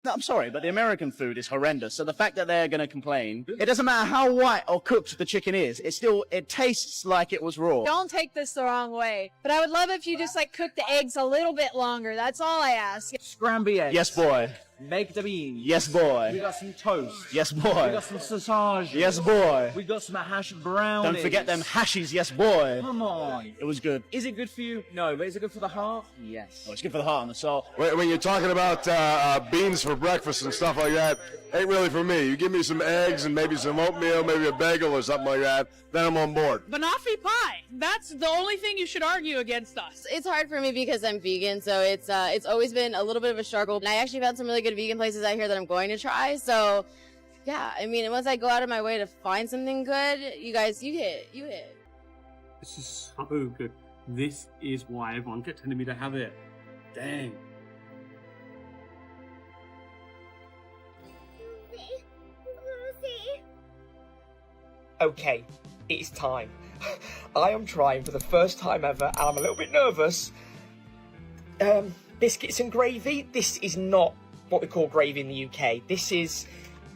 No, I'm sorry, but the American food is horrendous. So the fact that they're going to complain, it doesn't matter how white or cooked the chicken is. It tastes like it was raw. Don't take this the wrong way, but I would love if you just like cook the eggs a little bit longer. That's all I ask. Scrambled eggs. Yes, boy. Make the beans. Yes, boy. We got some toast. Yes, We boy. got some sausage. Yes, boy. We got some hash brownies. Don't forget them hashies. Yes, boy. Come on. It was good. Is it good for you? No, but is it good for the heart? Yes. Oh, it's good for the heart and the soul. When you're talking about beans for breakfast and stuff like that, ain't really for me. You give me some eggs and maybe some oatmeal, maybe a bagel or something like that, then I'm on board. Banoffee pie. That's the only thing you should argue against us. It's hard for me because I'm vegan, so it's always been a little bit of a struggle. And I actually found some really good vegan places out here that I'm going to try. So, yeah, I mean, once I go out of my way to find something good, you guys, you hit. This is so good. This is why everyone kept telling me to have it. Dang. Okay, it's time. I am trying for the first time ever, and I'm a little bit nervous. Biscuits and gravy. This is not what we call gravy in the UK. This is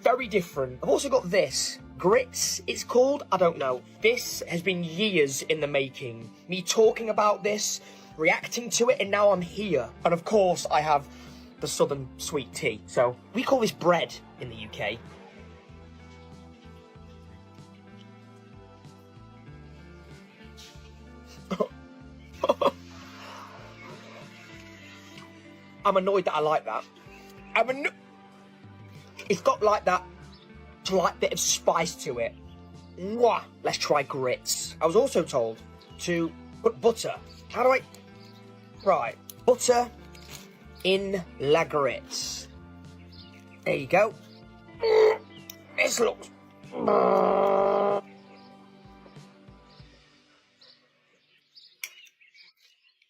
very different. I've also got this. Grits, it's called. I don't know. This has been years in the making. Me talking about this, reacting to it, and now I'm here. And of course, I have the southern sweet tea. So, we call this bread in the UK. I'm annoyed that I like that. It's got like that slight bit of spice to it. Mwah! Let's try grits. I was also told to put butter. How do I... Right. Butter in la grits. There you go. This looks...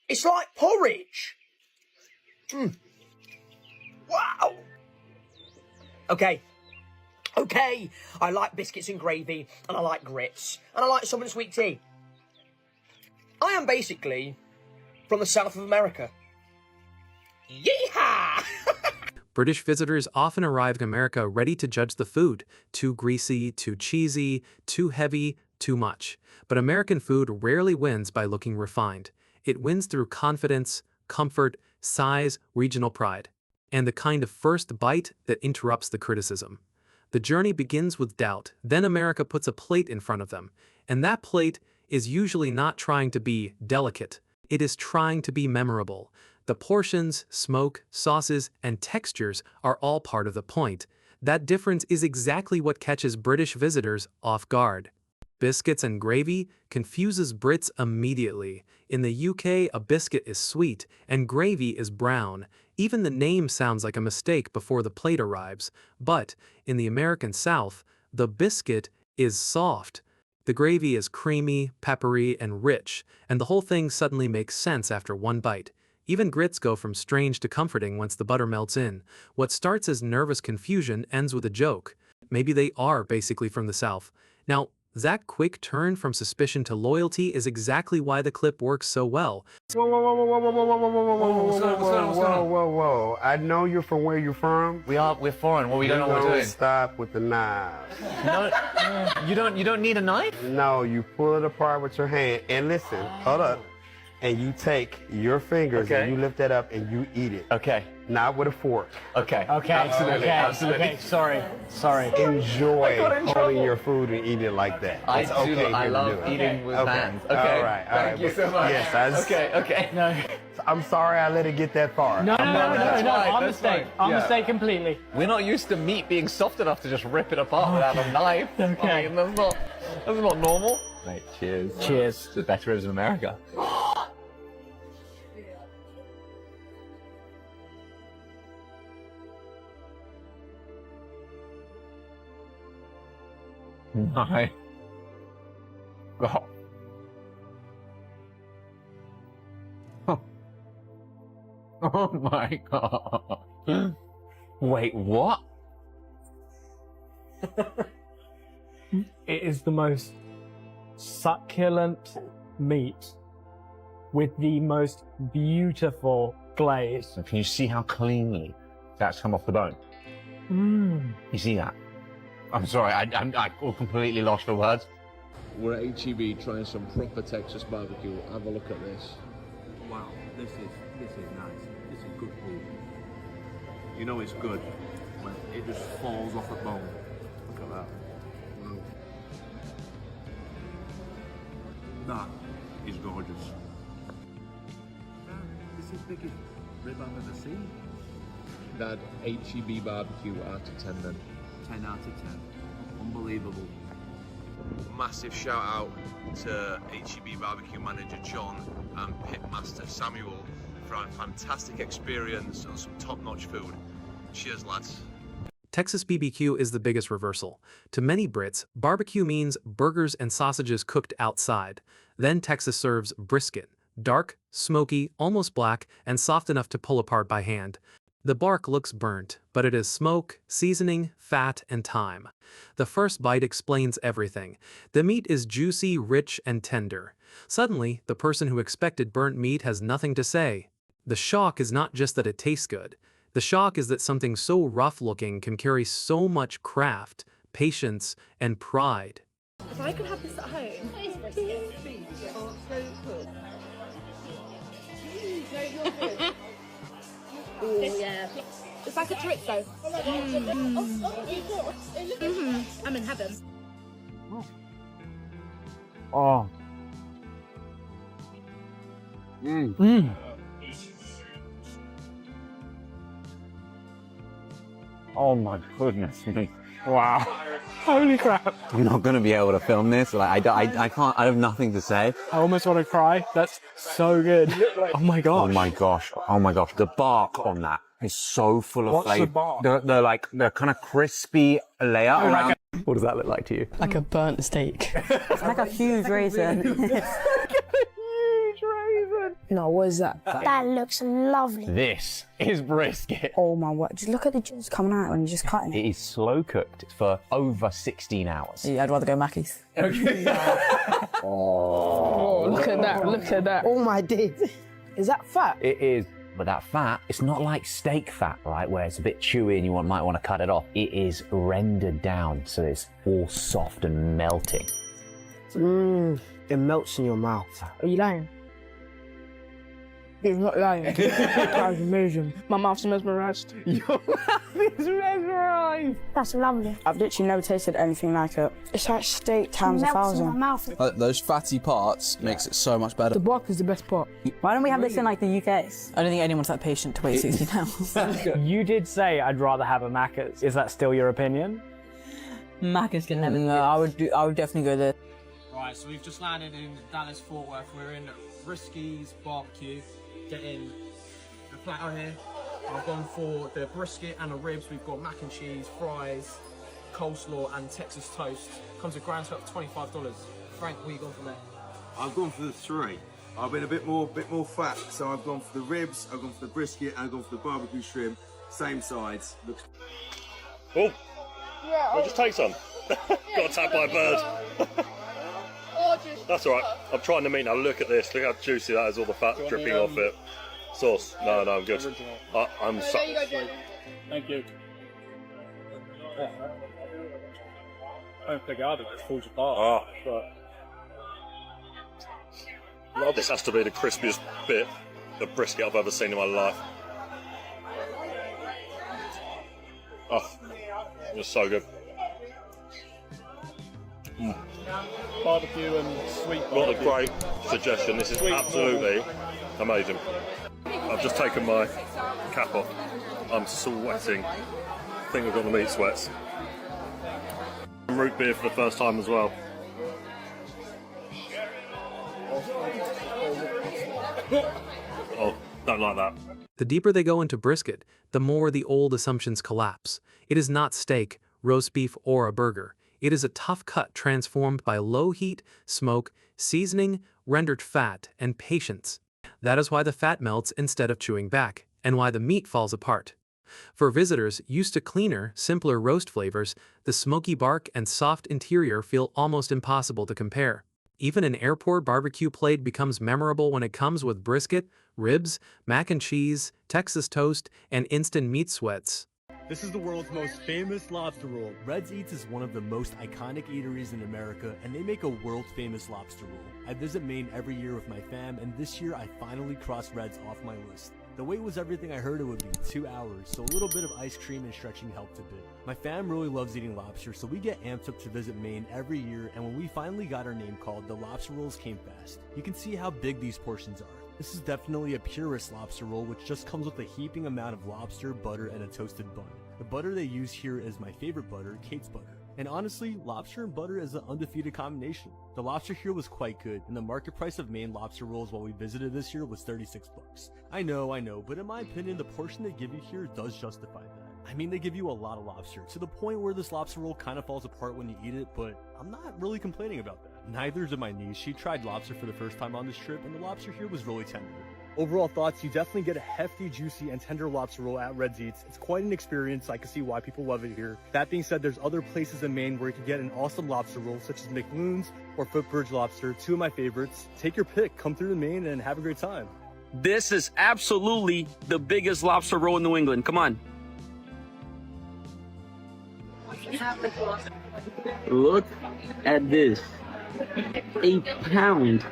It's like porridge. Wow. Okay. I like biscuits and gravy, and I like grits, and I like southern sweet tea. I am basically from the south of America. Yeehaw! British visitors often arrive in America ready to judge the food. Too greasy, too cheesy, too heavy, too much. But American food rarely wins by looking refined. It wins through confidence, comfort, size, regional pride, and the kind of first bite that interrupts the criticism. The journey begins with doubt, then America puts a plate in front of them, and that plate is usually not trying to be delicate. It is trying to be memorable. The portions, smoke, sauces, and textures are all part of the point. That difference is exactly what catches British visitors off guard. Biscuits and gravy confuses Brits immediately. In the UK, a biscuit is sweet and gravy is brown. Even the name sounds like a mistake before the plate arrives. But in the American South, the biscuit is soft. The gravy is creamy, peppery, and rich, and the whole thing suddenly makes sense after one bite. Even grits go from strange to comforting once the butter melts in. What starts as nervous confusion ends with a joke. Maybe they are basically from the South. Now, that quick turn from suspicion to loyalty is exactly why the clip works so well. Whoa. I know you're from where you're from. We're foreign. Well, we don't know what we're doing. Stop with the knife. No, you don't need a knife? No, you pull it apart with your hand. And listen, hold up. And you take your fingers and you lift that up and you eat it. Okay. Not with a fork. Okay. Absolutely. Okay. Sorry. Enjoy holding your food and eating it like that. I love eating with hands. Okay. All right. Thank you so much. Yes. Okay. No. I'm sorry I let it get that far. No. Our mistake. Our mistake completely. We're not used to meat being soft enough to just rip it apart without a knife. Okay. I mean, that's not normal. Mate, cheers. Cheers. It's the best ribs in America. My God. Oh my God. Wait, what? It is the most succulent meat with the most beautiful glaze. So can you see how cleanly That's come off the bone. You see that? I'm sorry, I completely lost for words. We're at HEB trying some proper Texas barbecue. Have a look at this. Wow, this is nice. This is good food. You know it's good when it just falls off the bone. Look at that. That is gorgeous. This is the biggest rib I've ever seen. That HEB barbecue out of 10 then. 10 out of 10. Unbelievable. Massive shout out to HEB barbecue manager John and pit master Samuel for a fantastic experience and some top-notch food. Cheers, lads. Texas BBQ is the biggest reversal. To many Brits, barbecue means burgers and sausages cooked outside. Then Texas serves brisket, dark, smoky, almost black, and soft enough to pull apart by hand. The bark looks burnt, but it is smoke, seasoning, fat, and thyme. The first bite explains everything. The meat is juicy, rich, and tender. Suddenly, the person who expected burnt meat has nothing to say. The shock is not just that it tastes good. The shock is that something so rough-looking can carry so much craft, patience, and pride. If I could have this at home, oh yeah. It's like a chorizo. I'm in heaven. Oh. Oh my goodness me. Wow. Holy crap. I'm not going to be able to film this. Like, I can't, I have nothing to say. I almost want to cry. That's so good. Oh my gosh. Oh my gosh. Oh my gosh. The bark on that is so full of What's flavor. the bark? The kind of crispy layer around. What does that look like to you? Like a burnt steak. It's like a huge raisin. No, what is that? That looks lovely. This is brisket. Oh my word. Just look at the juice coming out when you're just cutting it. It is slow cooked for over 16 hours. Yeah, I'd rather go Mackey's. Oh, look at that. Look at that. Oh my days. Is that fat? It is. But that fat, it's not like steak fat, right, where it's a bit chewy and you might want to cut it off. It is rendered down, so it's all soft and melting. It melts in your mouth. Are you lying? He's not lying. That was amazing. My mouth's mesmerised. Your mouth is mesmerised. That's lovely. I've literally never tasted anything like it. It's like steak times Melts in 1,000. my mouth. Those fatty parts makes it so much better. The bark is the best part. Why don't we have this in like the UK? I don't think anyone's that patient to wait 60 pounds. You did say I'd rather have a Macca's. Is that still your opinion? Macca's can never. No, I would definitely go there. Right, so we've just landed in Dallas Fort Worth. We're in Risky's barbecue. Getting the platter here. I've gone for the brisket and the ribs. We've got mac and cheese, fries, coleslaw, and Texas toast. Comes with grand sweat for $25. Frank, what you gone for there? I've gone for the three. I've been a bit more fat, so I've gone for the ribs, I've gone for the brisket, and I've gone for the barbecue shrimp. Same sides. Looks. Oh, we'll just take some. Got attacked by a bird. That's all right. I'm trying the meat now. Look at this. Look how juicy that is. All the fat dripping off it. Sauce? No, I'm good. I'm so. Thank you. I don't pick out of it. It falls apart. This has to be the crispiest bit of brisket I've ever seen in my life. Oh, it's so good. Barbecue and sweet barbecue. What a great suggestion. This is absolutely amazing. I've just taken my cap off. I'm sweating. I think I've got the meat sweats. Root beer for the first time as well. Oh, don't like that. The deeper they go into brisket, the more the old assumptions collapse. It is not steak, roast beef, or a burger. It is a tough cut transformed by low heat, smoke, seasoning, rendered fat, and patience. That is why the fat melts instead of chewing back, and why the meat falls apart. For visitors used to cleaner, simpler roast flavors, the smoky bark and soft interior feel almost impossible to compare. Even an airport barbecue plate becomes memorable when it comes with brisket, ribs, mac and cheese, Texas toast, and instant meat sweats. This is the world's most famous lobster roll. Red's Eats is one of the most iconic eateries in America, and they make a world-famous lobster roll. I visit Maine every year with my fam, and this year I finally crossed Red's off my list. The wait was everything I heard it would be, 2 hours, so a little bit of ice cream and stretching helped a bit. My fam really loves eating lobster, so we get amped up to visit Maine every year, and when we finally got our name called, the lobster rolls came fast. You can see how big these portions are. This is definitely a purist lobster roll, which just comes with a heaping amount of lobster, butter, and a toasted bun. The butter they use here is my favorite butter, Kate's butter. And honestly, lobster and butter is an undefeated combination. The lobster here was quite good, and the market price of Maine lobster rolls while we visited this year was $36. I know, but in my opinion, the portion they give you here does justify that. I mean, they give you a lot of lobster, to the point where this lobster roll kind of falls apart when you eat it, but I'm not really complaining about that. Neither did my niece. She tried lobster for the first time on this trip, and the lobster here was really tender. Overall thoughts, you definitely get a hefty, juicy, and tender lobster roll at Red's Eats. It's quite an experience. I can see why people love it here. That being said, there's other places in Maine where you can get an awesome lobster roll, such as McLoon's or Footbridge Lobster, two of my favorites. Take your pick, come through to Maine, and have a great time. This is absolutely the biggest lobster roll in New England. Come on. Look at this. A pound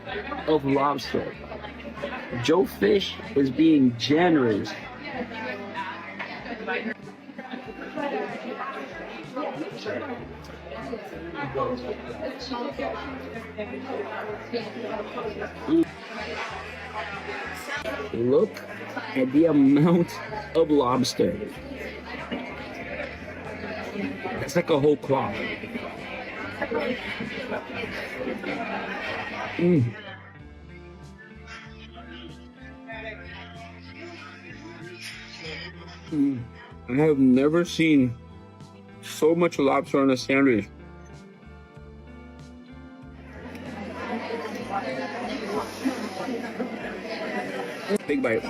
of lobster. Joe Fish is being generous. Look at the amount of lobster. That's like a whole cloth. I have never seen so much lobster on a sandwich. Big bite.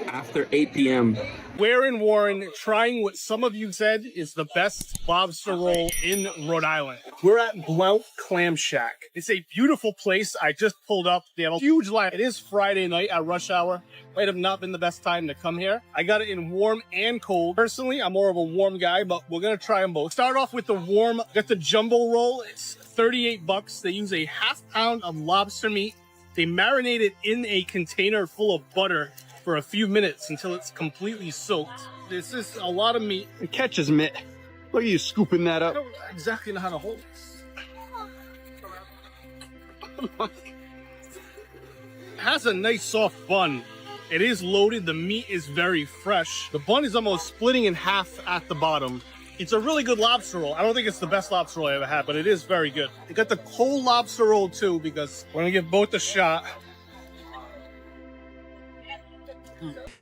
After 8 p.m. We're in Warren trying what some of you said is the best lobster roll in Rhode Island. We're at Blount Clam Shack. It's a beautiful place. I just pulled up. They have a huge line. It is Friday night at rush hour. Might have not been the best time to come here. I got it in warm and cold. Personally, I'm more of a warm guy, but we're gonna try them both. Start off with the warm. Got the jumbo roll. It's $38. They use a half pound of lobster meat. They marinate it in a container full of butter for a few minutes until it's completely soaked. This is a lot of meat. It catches mitt. Look at you scooping that I up. don't exactly know how to hold this. It has a nice soft bun. It is loaded. The meat is very fresh. The bun is almost splitting in half at the bottom. It's a really good lobster roll. I don't think it's the best lobster roll I ever had, but it is very good. They got the cold lobster roll too, because we're gonna give both a shot.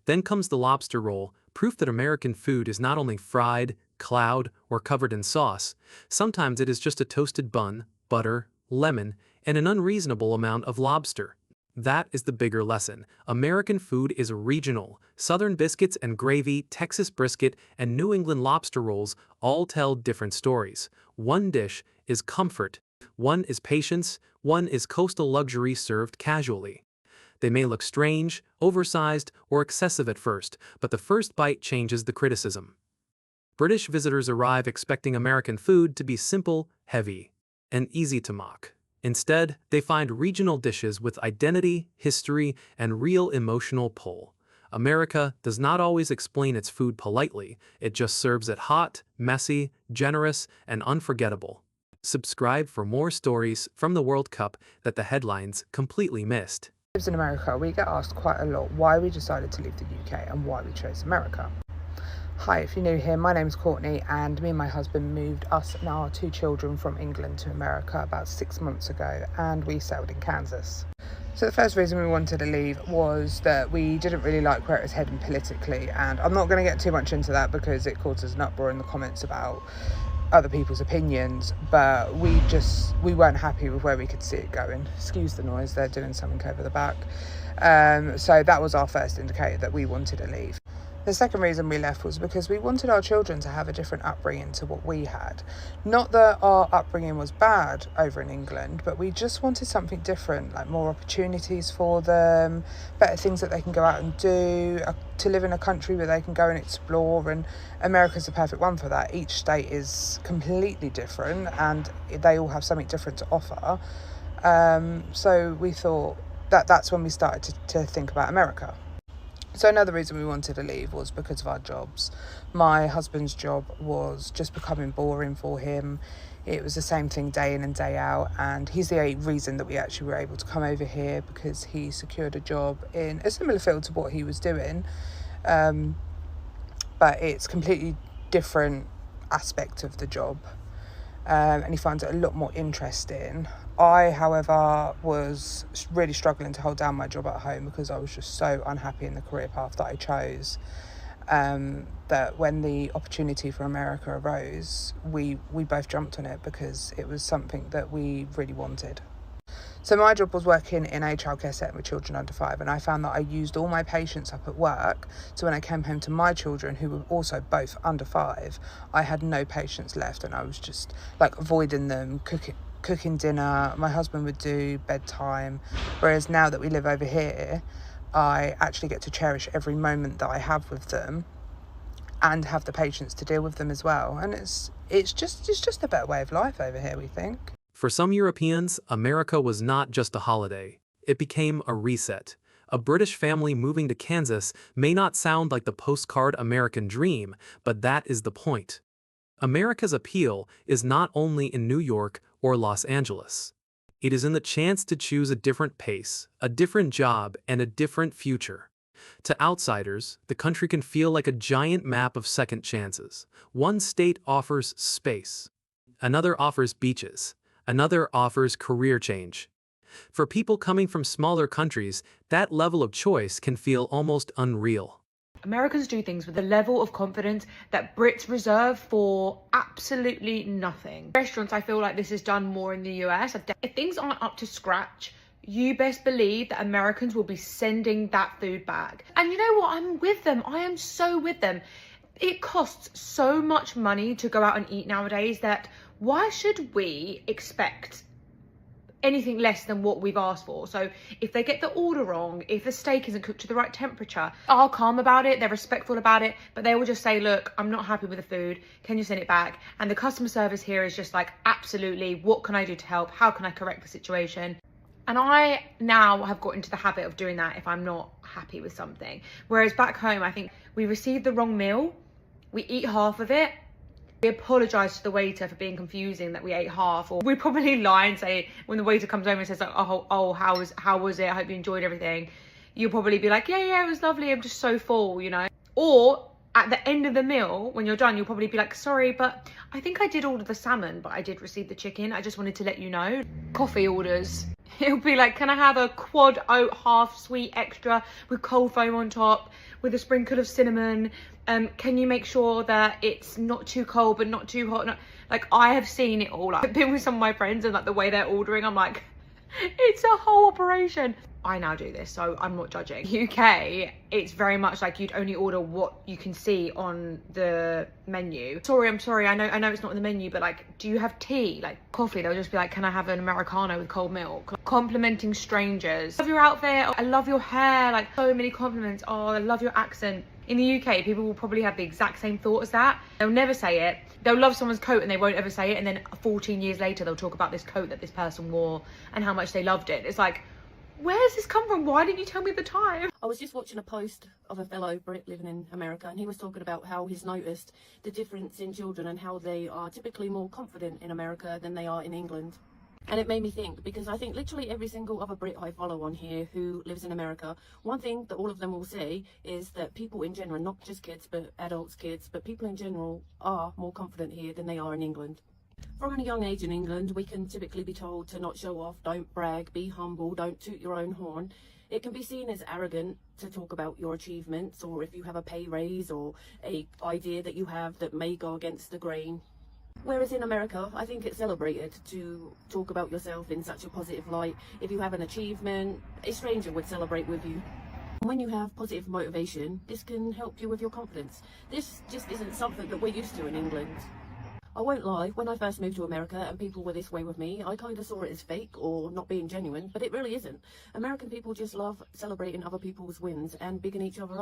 Then comes the lobster roll, proof that American food is not only fried, cloud, or covered in sauce. Sometimes it is just a toasted bun, butter, lemon, and an unreasonable amount of lobster. That is the bigger lesson. American food is regional. Southern biscuits and gravy, Texas brisket, and New England lobster rolls all tell different stories. One dish is comfort, one is patience, one is coastal luxury served casually. They may look strange, oversized, or excessive at first, but the first bite changes the criticism. British visitors arrive expecting American food to be simple, heavy, and easy to mock. Instead, they find regional dishes with identity, history, and real emotional pull. America does not always explain its food politely, it just serves it hot, messy, generous, and unforgettable. Subscribe for more stories from the World Cup that the headlines completely missed. In America, we get asked quite a lot why we decided to leave the UK and why we chose America. Hi, if you're new here, my name's Courtney, and me and my husband moved us and our 2 children from England to America about 6 months ago, and we settled in Kansas. So the first reason we wanted to leave was that we didn't really like where it was heading politically, and I'm not going to get too much into that because it causes an uproar in the comments about other people's opinions, but we weren't happy with where we could see it going. Excuse the noise, they're doing something over the back. So that was our first indicator that we wanted to leave. The second reason we left was because we wanted our children to have a different upbringing to what we had. Not that our upbringing was bad over in England, but we just wanted something different, like more opportunities for them, better things that they can go out and do, to live in a country where they can go and explore, and America's the perfect one for that. Each state is completely different and they all have something different to offer. So we thought that's when we started to think about America. So another reason we wanted to leave was because of our jobs. My husband's job was just becoming boring for him. It was the same thing day in and day out, and he's the reason that we actually were able to come over here, because he secured a job in a similar field to what he was doing, but it's completely different aspect of the job, and he finds it a lot more interesting. I, however, was really struggling to hold down my job at home because I was just so unhappy in the career path that I chose, that when the opportunity for America arose, we both jumped on it because it was something that we really wanted. So my job was working in a childcare setting with children under 5, and I found that I used all my patience up at work. So when I came home to my children, who were also both under 5, I had no patience left, and I was just like avoiding them, cooking dinner. My husband would do bedtime, whereas now that we live over here, I actually get to cherish every moment that I have with them and have the patience to deal with them as well. And it's just a better way of life over here, we think. For some Europeans, America was not just a holiday. It became a reset. A British family moving to Kansas may not sound like the postcard American dream, but that is the point. America's appeal is not only in New York or Los Angeles. It is in the chance to choose a different pace, a different job, and a different future. To outsiders, the country can feel like a giant map of second chances. One state offers space. Another offers beaches. Another offers career change. For people coming from smaller countries, that level of choice can feel almost unreal. Americans do things with a level of confidence that Brits reserve for absolutely nothing. Restaurants, I feel like this is done more in the US. If things aren't up to scratch, you best believe that Americans will be sending that food back. And you know what? I'm with them. I am so with them. It costs so much money to go out and eat nowadays that why should we expect anything less than what we've asked for? So if they get the order wrong, if the steak isn't cooked to the right temperature, are calm about it, they're respectful about it, but they will just say, look, I'm not happy with the food, can you send it back? And the customer service here is just like, absolutely, what can I do to help? How can I correct the situation? And I now have got into the habit of doing that if I'm not happy with something. Whereas back home, I think we received the wrong meal, we eat half of it, we apologise to the waiter for being confusing that we ate half, or we probably lie and say, when the waiter comes home and says like, oh, how was it? I hope you enjoyed everything. You'll probably be like, yeah, it was lovely. I'm just so full, you know. Or at the end of the meal, when you're done, you'll probably be like, sorry, but I think I did order the salmon, but I did receive the chicken. I just wanted to let you know. Coffee orders. It'll be like, can I have a quad oat half sweet extra with cold foam on top with a sprinkle of cinnamon? Can you make sure that it's not too cold but not too hot? Like, I have seen it all. I've been with some of my friends and like the way they're ordering, I'm like, it's a whole operation. I now do this, so I'm not judging. UK, it's very much like you'd only order what you can see on the menu. I'm sorry, I know it's not in the menu, but like, do you have tea? Like coffee, they'll just be like, can I have an Americano with cold milk? Complimenting strangers. Love your outfit, I love your hair, like so many compliments. Oh, I love your accent. In the UK, people will probably have the exact same thought as that. They'll never say it. They'll love someone's coat and they won't ever say it. And then 14 years later, they'll talk about this coat that this person wore and how much they loved it. It's like, where's this come from? Why didn't you tell me at the time? I was just watching a post of a fellow Brit living in America, and he was talking about how he's noticed the difference in children and how they are typically more confident in America than they are in England. And it made me think, because I think literally every single other Brit I follow on here who lives in America, one thing that all of them will say is that people in general, not just kids, but adults, kids, but people in general are more confident here than they are in England. From a young age in England, we can typically be told to not show off, don't brag, be humble, don't toot your own horn. It can be seen as arrogant to talk about your achievements, or if you have a pay raise or an idea that you have that may go against the grain. Whereas in America, I think it's celebrated to talk about yourself in such a positive light. If you have an achievement, a stranger would celebrate with you. When you have positive motivation, this can help you with your confidence. This just isn't something that we're used to in England. I won't lie, when I first moved to America and people were this way with me, I kind of saw it as fake or not being genuine, but it really isn't. American people just love celebrating other people's wins and bigging each other up.